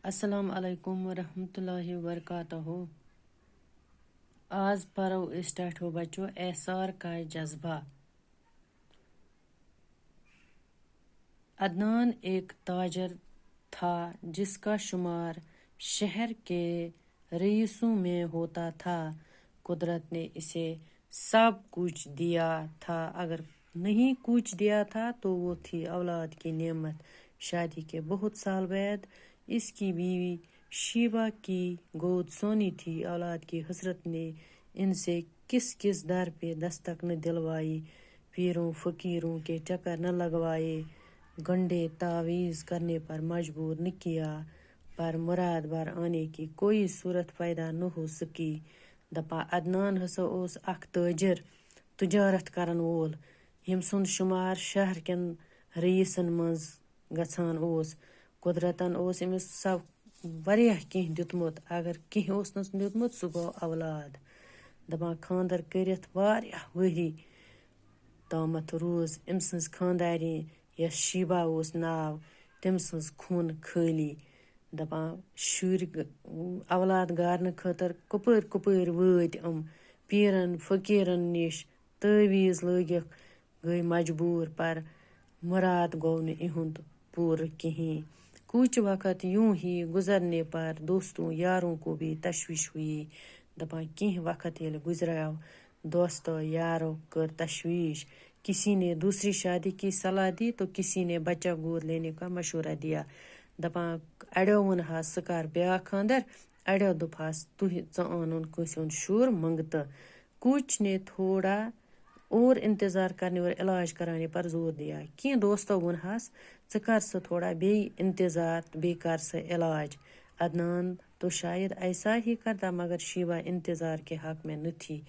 السلام علیکم ورحمۃ اللہ وبرکاتہ. آج پرو اس ٹاٹھو بچو احسار کا جذبہ. عدنان ایک تاجر تھا جس کا شمار شہر کے رئیسوں میں ہوتا تھا. قدرت نے اسے سب کچھ دیا تھا، اگر نہیں کچھ دیا تھا تو وہ تھی اولاد کی نعمت. شادی کے بہت سال بعد اس کی بیوی شیبہ کی گود سونی تھی. اولاد کی حسرت نے ان سے کس کس در پہ دستک نہ دلوائی، پیروں فقیروں کے چکر نہ لگوائے، گنڈے تعویذ کرنے پر مجبور نہ کیا، پر مراد بر آنے کی کوئی صورت پیدا نہ ہو سکی. دپا عدنان ہسا اوس اخ تاجر، تجارت کرن وول، یم سند شمار شہر کن رئیسن منز گژھان اوس. قدرتن اوس امس سب واریاہ کینٛہہ دیُتمُت، اگر کینٛہہ اوسنس دیُتمُت سُہ گوٚو اولاد. دپان خاندر کٔرِتھ واریاہ ؤری تامتھ روز أمۍ سٕنٛز خاندارنہِ یس شیبہ اوس ناو، تٔمۍ سٕنٛز خون خٲلی. دپان شُرۍ اولاد گارنہٕ خٲطر کپٲرۍ کپٲرۍ وٲتۍ یِم پیرن فقیرن نِش، تعویذ لٲگِکھ، گٔے مجبور، پر مراد گوٚو نہٕ یِہُنٛد پوٗرٕ کِہیٖنۍ. کچھ وقت یوں ہی گزرنے پر دوستوں یاروں کو بھی تشویش ہوئی. دپان کینٛہہ وقت ییٚلہِ گزریو، دوستو یارو کر تشویش. کسی نے دوسری شادی کی صلاح دی تو کسی نے بچہ گود لینے کا مشورہ دیا. دپان اڑیو وونہس ژٕ کر بیاکھ خاندر، اڑیو دوٚپہس ژٕ آنُن کٲنٛسہِ ہُنٛد شُر منٛگتہٕ. کچھ نے تھوڑا اور انتظار کرنے اور علاج کرانے پر زور دیا. کینٛہہ دوستو وونہس ژٕ کر سا تھوڑا بیٚیہِ انتظار بیٚیہِ کر سا علاج. عدنان تو شاید ایسا ہی کرتا مگر شیبہ انتظار کے حق میں نہ تھی.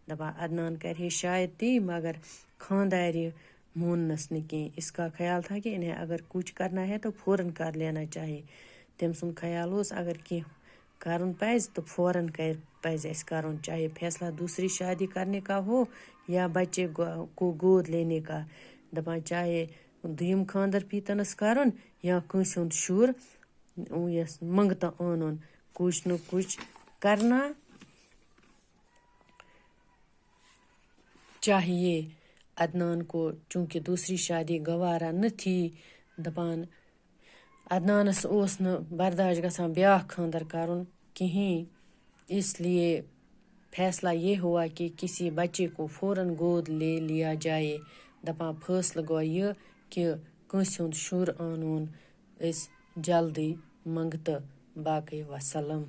دپان عدنان کرے شاید تی مگر خانداری موننس نہ کینٛہہ. اس کا خیال تھا کہ انہیں اگر کچھ کرنا ہے تو فوراً کر لینا چاہیے. تم سند خیال اوس اگر کینٛہہ کرن پزِ تو فوراً پزِ اسہِ کرُن، چاہے فیصلہ دوسری شادی کرنے کا ہو یا بچے کو گود لینے کا. دپان چاہے دوٚیِم خاندر پیٖتنس کرُن یا کٲنٛسہِ ہُنٛد شُر یس منٛگتہٕ آنُن، کچھ نہ کچھ کرنا چاہیے. عدنان کو چونکہ دوسری شادی گوارا نہ تھی. دپان عدنانس اوس نہٕ برداشت گژھان بیاکھ خاندر کرُن کہیٖنۍ، اس لیے فیصلہ یہ ہوا کہ کسی بچے کو فوراً گود لے لیا جائے. دپان فٲصلہٕ گوٚو یہِ کہ کٲنٛسہِ ہُنٛد شُر آنون أسۍ جلدی منٛگتہٕ. باقٕے وسلم.